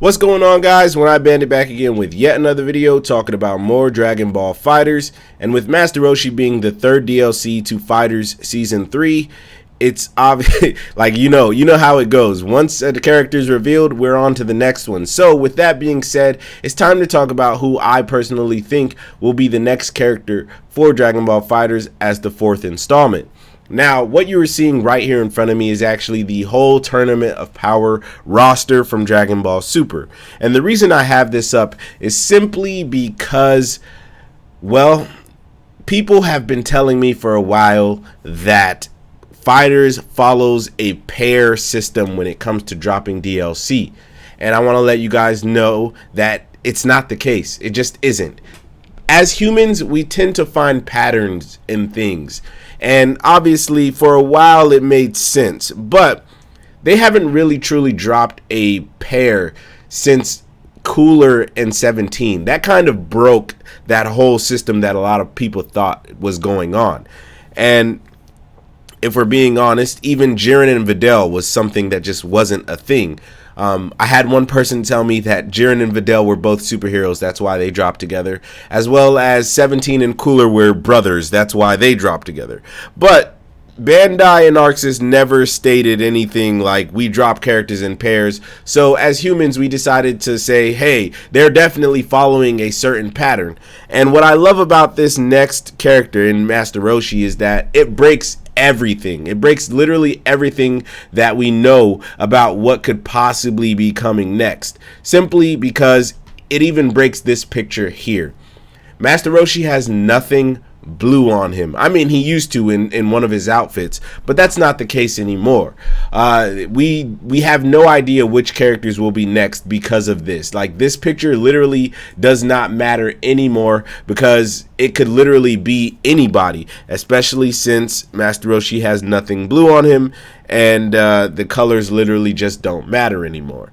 What's going on, guys? OneEyedBandit back again with yet another video talking about more Dragon Ball FighterZ, and with Master Roshi being the third DLC to FighterZ Season 3, it's obvious, like, you know how it goes. Once the character is revealed, we're on to the next one. So with that being said, it's time to talk about who I personally think will be the next character for Dragon Ball FighterZ as the fourth installment. Now, what you are seeing right here in front of me is actually the whole Tournament of Power roster from Dragon Ball Super. And the reason I have this up is simply because, well, people have been telling me for a while that FighterZ follows a pair system when it comes to dropping DLC. And I want to let you guys know that it's not the case. It just isn't. As humans, we tend to find patterns in things. And obviously, for a while, it made sense. But they haven't really truly dropped a pair since Cooler and 17. That kind of broke that whole system that a lot of people thought was going on. And if we're being honest, even Jiren and Videl was something that just wasn't a thing. I had one person tell me that Jiren and Videl were both superheroes, that's why they dropped together, as well as 17 and Cooler were brothers, that's why they dropped together. But Bandai and Arxis never stated anything like we drop characters in pairs, so as humans we decided to say, hey, they're definitely following a certain pattern. And what I love about this next character in Master Roshi is that it breaks everything. It breaks literally everything that we know about what could possibly be coming next, simply because it even breaks this picture here. Master Roshi has nothing blue on him. I mean, he used to in one of his outfits, but that's not the case anymore. We have no idea which characters will be next because of this. Like, this picture literally does not matter anymore because it could literally be anybody, especially since Master Roshi has nothing blue on him and the colors literally just don't matter anymore.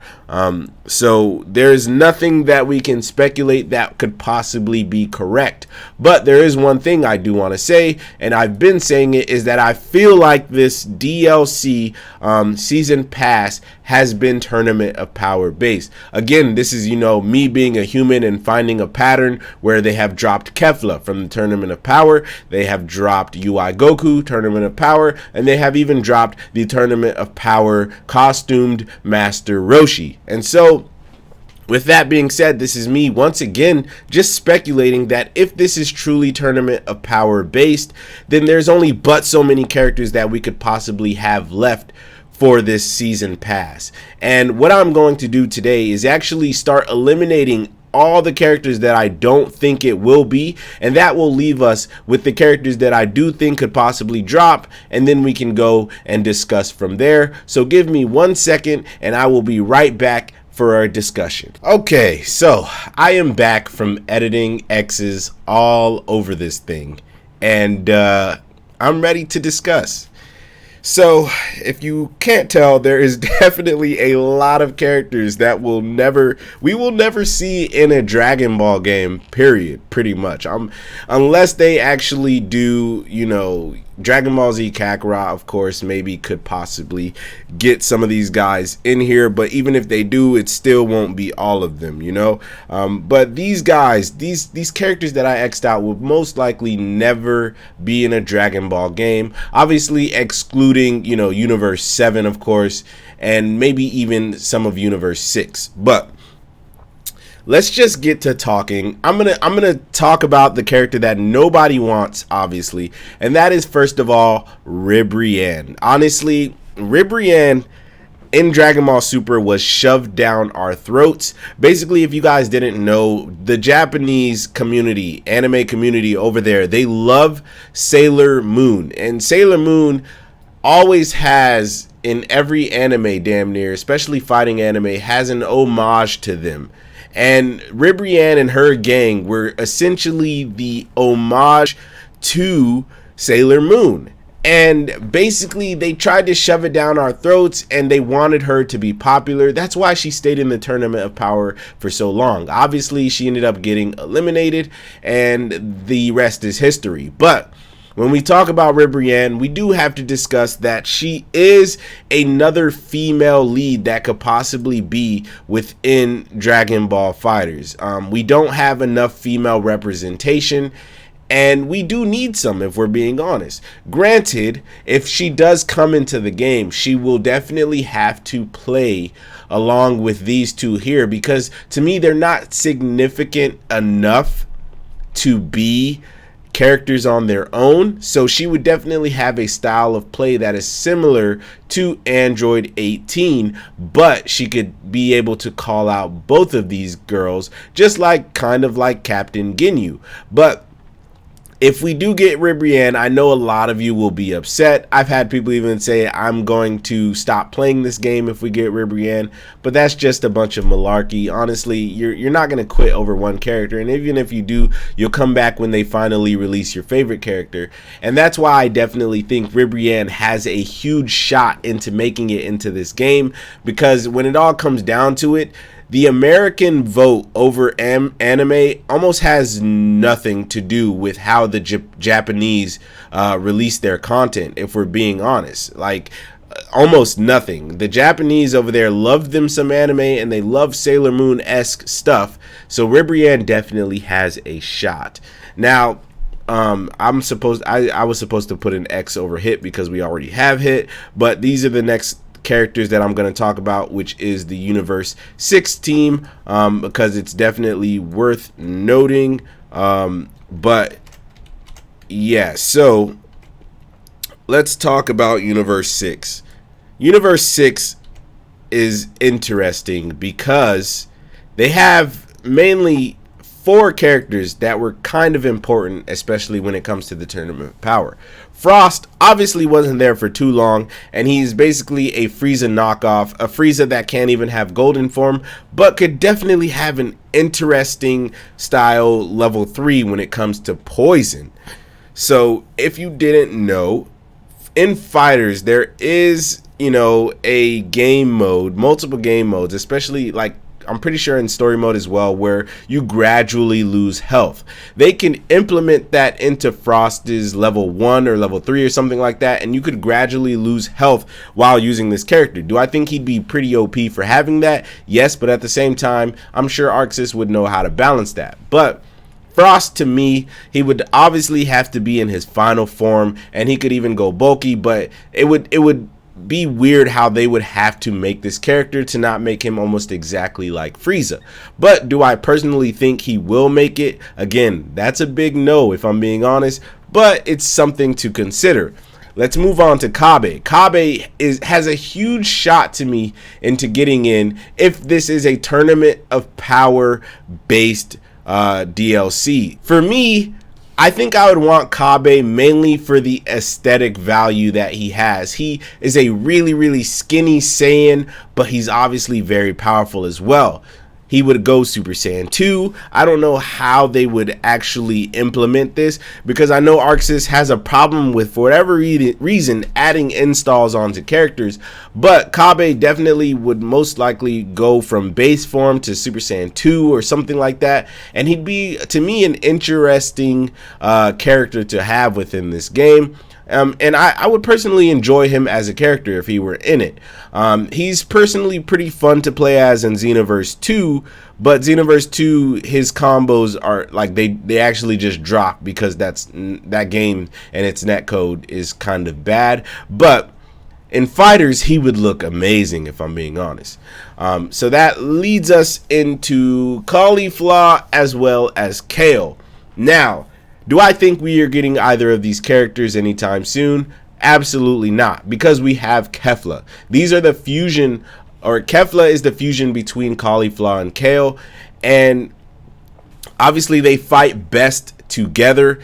So there's nothing that we can speculate that could possibly be correct. But there is one thing I do want to say, and I've been saying it, is that I feel like this DLC season pass has been Tournament of Power based. Again, this is, me being a human and finding a pattern where they have dropped Caulifla from the Tournament of Power, they have dropped UI Goku, Tournament of Power, and they have even dropped the Tournament of Power costumed Master Roshi. And so, with that being said, this is me once again just speculating that if this is truly Tournament of Power based, then there's only but so many characters that we could possibly have left for this season pass. And what I'm going to do today is actually start eliminating all the characters that I don't think it will be, and that will leave us with the characters that I do think could possibly drop, and then we can go and discuss from there. So give me 1 second and I will be right back for our discussion. Okay, so I am back from editing X's all over this thing, and I'm ready to discuss. So, if you can't tell, there is definitely a lot of characters that we will never see in a Dragon Ball game, period, pretty much. Unless they actually do, Dragon Ball Z Kakarot, of course, maybe could possibly get some of these guys in here, but even if they do, it still won't be all of them, but these guys, these characters that I X'd out will most likely never be in a Dragon Ball game, obviously excluding, Universe 7, of course, and maybe even some of Universe 6, but let's just get to talking. I'm gonna talk about the character that nobody wants, obviously, and that is, first of all, Ribrianne. Honestly, Ribrianne in Dragon Ball Super was shoved down our throats. Basically, if you guys didn't know, the Japanese community, anime community over there, they love Sailor Moon, and Sailor Moon always has, in every anime damn near, especially fighting anime, has an homage to them. And Ribrianne and her gang were essentially the homage to Sailor Moon. And basically, they tried to shove it down our throats, and they wanted her to be popular. That's why she stayed in the Tournament of Power for so long. Obviously, she ended up getting eliminated, and the rest is history. But when we talk about Ribrianne, we do have to discuss that she is another female lead that could possibly be within Dragon Ball FighterZ. We don't have enough female representation, and we do need some, if we're being honest. Granted, if she does come into the game, she will definitely have to play along with these two here, because to me, they're not significant enough to be characters on their own. So she would definitely have a style of play that is similar to Android 18, but she could be able to call out both of these girls, just like kind of like Captain Ginyu. But if we do get Ribrianne, I know a lot of you will be upset. I've had people even say I'm going to stop playing this game if we get Ribrianne, but that's just a bunch of malarkey. Honestly, you're not going to quit over one character, and even if you do, you'll come back when they finally release your favorite character. And that's why I definitely think Ribrianne has a huge shot into making it into this game, because when it all comes down to it, the American vote over anime almost has nothing to do with how the Japanese release their content, if we're being honest. Like, almost nothing. The Japanese over there love them some anime, and they love Sailor Moon-esque stuff, so Ribrianne definitely has a shot. Now, I was supposed to put an X over Hit because we already have Hit, but these are the next characters that I'm going to talk about, which is the Universe 6 team, because it's definitely worth noting. But yeah, so let's talk about Universe 6. Universe 6 is interesting because they have mainly 4 characters that were kind of important, especially when it comes to the Tournament of Power. Frost obviously wasn't there for too long, and he's basically a Frieza knockoff, a Frieza that can't even have golden form, but could definitely have an interesting style level 3 when it comes to poison. So if you didn't know, in FighterZ there is, you know, a game mode, multiple game modes, especially like I'm pretty sure in story mode as well, where you gradually lose health. They can implement that into Frost's level 1 or level 3 or something like that, and you could gradually lose health while using this character. Do I think he'd be pretty OP for having that? Yes, but at the same time, I'm sure Arxis would know how to balance that. But Frost, to me, he would obviously have to be in his final form, and he could even go bulky, but it would be weird how they would have to make this character to not make him almost exactly like Frieza. But do I personally think he will make it? Again, that's a big no if I'm being honest, but it's something to consider. Let's move on to Kabe. Kabe has a huge shot to me into getting in if this is a Tournament of Power based DLC. For me, I think I would want Kabe mainly for the aesthetic value that he has. He is a really, really skinny Saiyan, but he's obviously very powerful as well. He would go Super Saiyan 2. I don't know how they would actually implement this, because I know Arxis has a problem with, for whatever reason, adding installs onto characters. But Kabe definitely would most likely go from base form to Super Saiyan 2 or something like that. And he'd be, to me, an interesting character to have within this game. And I would personally enjoy him as a character if he were in it. He's personally pretty fun to play as in Xenoverse 2, but Xenoverse 2, his combos are like they actually just drop because that game and its netcode is kind of bad. But in FighterZ, he would look amazing if I'm being honest. So that leads us into Caulifla as well as Kale. Now, do I think we are getting either of these characters anytime soon? Absolutely not, because we have Kefla. These are the fusion, or Kefla is the fusion between Caulifla and Kale, and obviously they fight best together.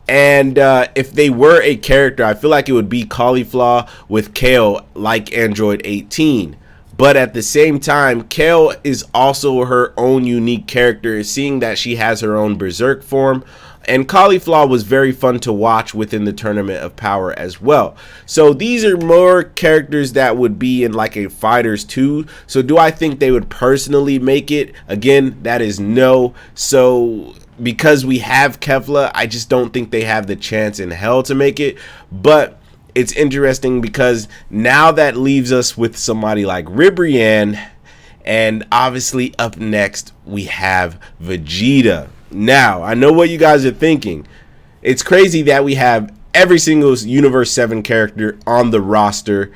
And if they were a character, I feel like it would be Caulifla with Kale, like Android 18. But at the same time, Kale is also her own unique character, seeing that she has her own Berserk form. And Caulifla was very fun to watch within the Tournament of Power as well. So these are more characters that would be in like a FighterZ 2. So do I think they would personally make it? Again, that is no. So because we have Kefla, I just don't think they have the chance in hell to make it. But it's interesting because now that leaves us with somebody like Ribrianne, and obviously up next we have Vegeta. Now, I know what you guys are thinking. It's crazy that we have every single Universe 7 character on the roster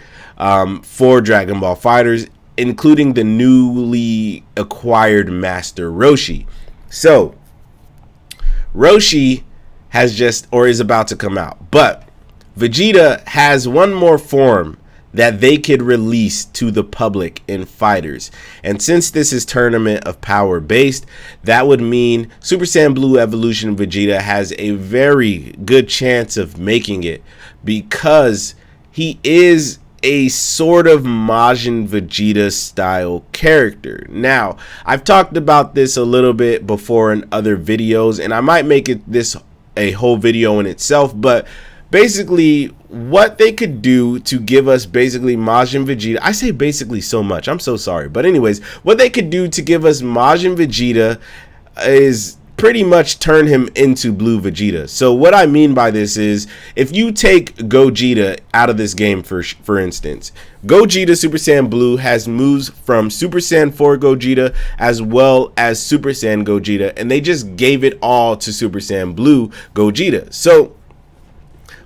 for Dragon Ball FighterZ, including the newly acquired Master Roshi. So, Roshi has just, or is about to come out, but Vegeta has one more form that they could release to the public in FighterZ. And since this is Tournament of Power based, that would mean Super Saiyan Blue Evolution Vegeta has a very good chance of making it, because he is a sort of Majin Vegeta style character. Now, I've talked about this a little bit before in other videos, and I might make it this a whole video in itself, but basically what they could do to give us basically Majin Vegeta, I say basically so much, I'm so sorry, but anyways, what they could do to give us Majin Vegeta is pretty much turn him into Blue Vegeta. So what I mean by this is, if you take Gogeta out of this game, for instance, Gogeta Super Saiyan Blue has moves from Super Saiyan 4 Gogeta as well as Super Saiyan Gogeta, and they just gave it all to Super Saiyan Blue Gogeta. So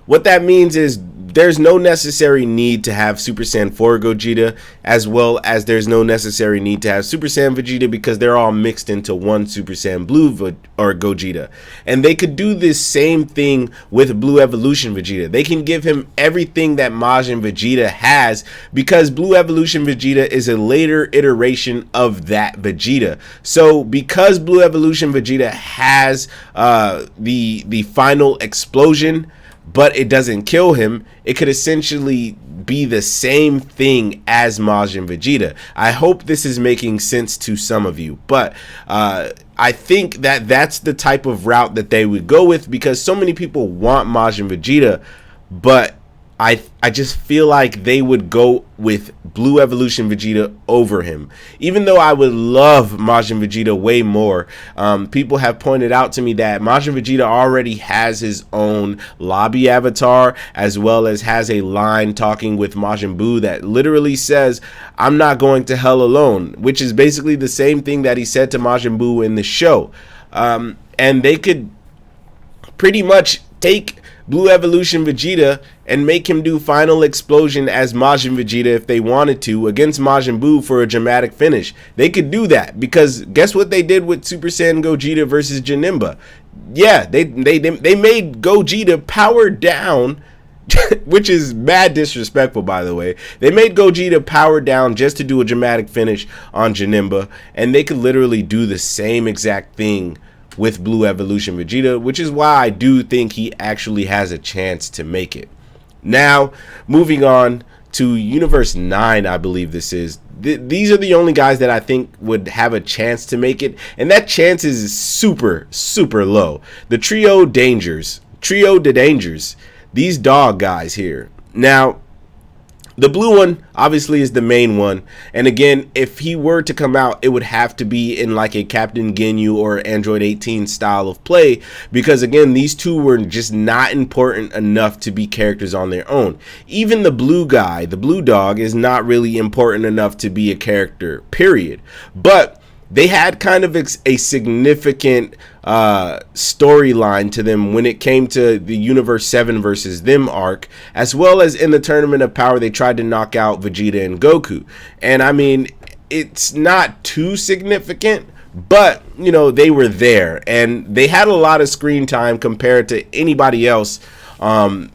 what that means is there's no necessary need to have Super Saiyan 4 Gogeta, as well as there's no necessary need to have Super Saiyan Vegeta, because they're all mixed into one Super Saiyan Blue or Gogeta. And they could do this same thing with Blue Evolution Vegeta. They can give him everything that Majin Vegeta has, because Blue Evolution Vegeta is a later iteration of that Vegeta. So because Blue Evolution Vegeta has the final explosion, but it doesn't kill him, it could essentially be the same thing as Majin Vegeta. I hope this is making sense to some of you, but I think that that's the type of route that they would go with, because so many people want Majin Vegeta, but I just feel like they would go with Blue Evolution Vegeta over him. Even though I would love Majin Vegeta way more, people have pointed out to me that Majin Vegeta already has his own lobby avatar, as well as has a line talking with Majin Buu that literally says, "I'm not going to hell alone," which is basically the same thing that he said to Majin Buu in the show. And they could pretty much take Blue Evolution Vegeta and make him do Final Explosion as Majin Vegeta if they wanted to, against Majin Buu for a dramatic finish. They could do that, because guess what they did with Super Saiyan Gogeta versus Janemba? Yeah, they made Gogeta power down, which is mad disrespectful, by the way. They made Gogeta power down just to do a dramatic finish on Janemba, and they could literally do the same exact thing with Blue Evolution Vegeta, which is why I do think he actually has a chance to make it. Now, moving on to Universe 9, I believe this is. These are the only guys that I think would have a chance to make it, and that chance is super, super low. The Trio de Dangers, these dog guys here. Now, the blue one obviously is the main one, and again, if he were to come out, it would have to be in like a Captain Ginyu or Android 18 style of play, because again, these two were just not important enough to be characters on their own. Even the blue guy, the blue dog, is not really important enough to be a character, period. But they had kind of a significant storyline to them when it came to the Universe 7 versus them arc, as well as in the Tournament of Power. They tried to knock out Vegeta and Goku, and I mean, it's not too significant, but you know, they were there and they had a lot of screen time compared to anybody else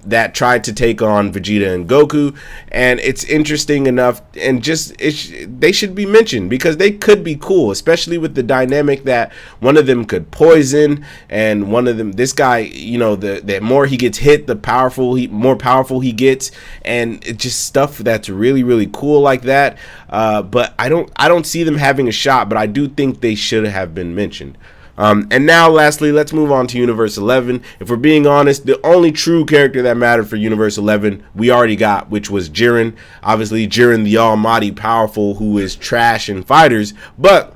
that tried to take on Vegeta and Goku. And it's interesting enough, and just they should be mentioned because they could be cool, especially with the dynamic that one of them could poison, and one of them, this guy, you know, the more he gets hit, the more powerful he gets, and it's just stuff that's really, really cool like that. But I don't see them having a shot, but I do think they should have been mentioned. And now, lastly, let's move on to Universe 11. If we're being honest, the only true character that mattered for Universe 11 we already got, which was Jiren. Obviously, Jiren the almighty powerful, who is trash in FighterZ. But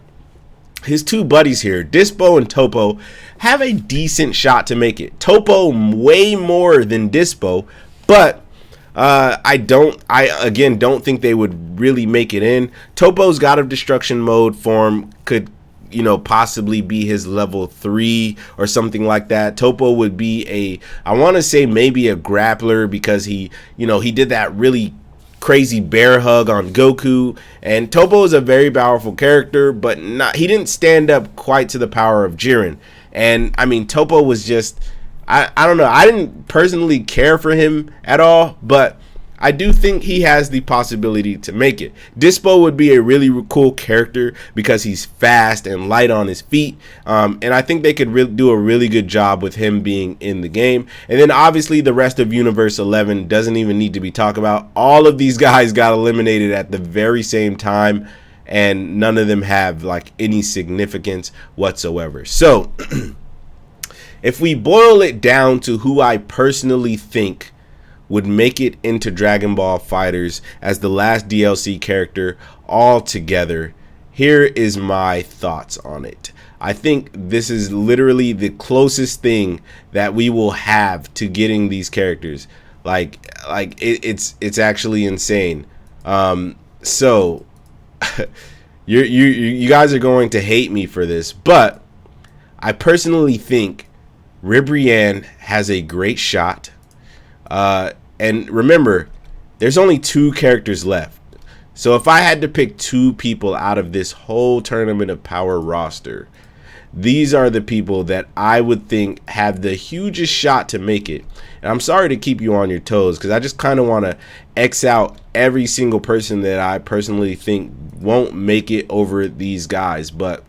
his two buddies here, Dispo and Topo, have a decent shot to make it. Topo way more than Dispo, but I again don't think they would really make it in. Topo's God of Destruction mode form could, you know, possibly be his level 3 or something like that. Topo would be I want to say maybe a grappler, because he did that really crazy bear hug on Goku, and Topo is a very powerful character, but he didn't stand up quite to the power of Jiren. And I mean, Topo was just, I don't know, I didn't personally care for him at all, but I do think he has the possibility to make it. Dispo would be a really cool character because he's fast and light on his feet, and I think they could do a really good job with him being in the game. And then obviously the rest of Universe 11 doesn't even need to be talked about. All of these guys got eliminated at the very same time, and none of them have like any significance whatsoever. So if we boil it down to who I personally think would make it into Dragon Ball FighterZ as the last DLC character altogether, here is my thoughts on it. I think this is literally the closest thing that we will have to getting these characters. It's actually insane. So you guys are going to hate me for this, but I personally think Ribrianne has a great shot. And remember, there's only 2 characters left. So if I had to pick 2 people out of this whole Tournament of Power roster, these are the people that I would think have the hugest shot to make it. And I'm sorry to keep you on your toes, because I just kind of want to X out every single person that I personally think won't make it over these guys. But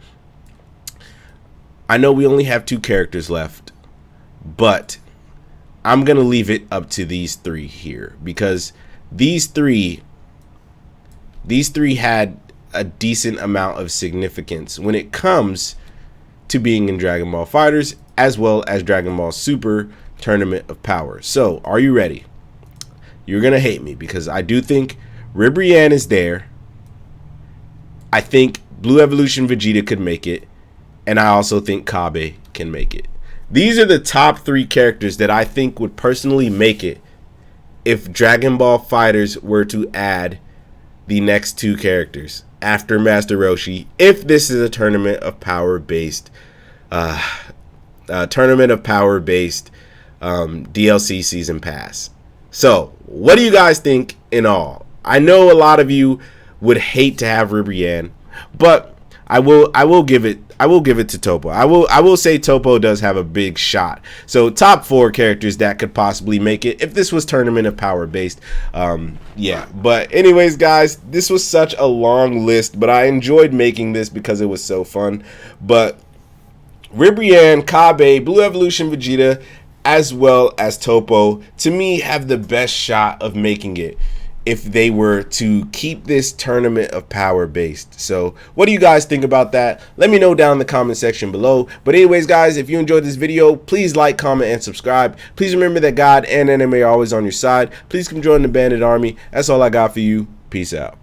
I know we only have 2 characters left, but I'm going to leave it up to these 3 here, because these three had a decent amount of significance when it comes to being in Dragon Ball FighterZ as well as Dragon Ball Super Tournament of Power. So, are you ready? You're going to hate me because I do think Ribrianne is there. I think Blue Evolution Vegeta could make it, and I also think Kabe can make it. These are the top 3 characters that I think would personally make it if Dragon Ball FighterZ were to add the next 2 characters after Master Roshi, if this is a Tournament of Power based DLC season pass. So, what do you guys think in all? I know a lot of you would hate to have Ribrianne, but I will give it to Topo. I will say Topo does have a big shot. So top 4 characters that could possibly make it if this was Tournament of Power based. Yeah. But anyways, guys, this was such a long list, but I enjoyed making this because it was so fun. But Ribrianne, Kabe, Blue Evolution Vegeta, as well as Topo, to me, have the best shot of making it if they were to keep this Tournament of Power based. So what do you guys think about that? Let me know down in the comment section below. But anyways, guys, if you enjoyed this video, please like, comment, and subscribe. Please remember that God and anime are always on your side. Please come join the Bandit Army. That's all I got for you. Peace out.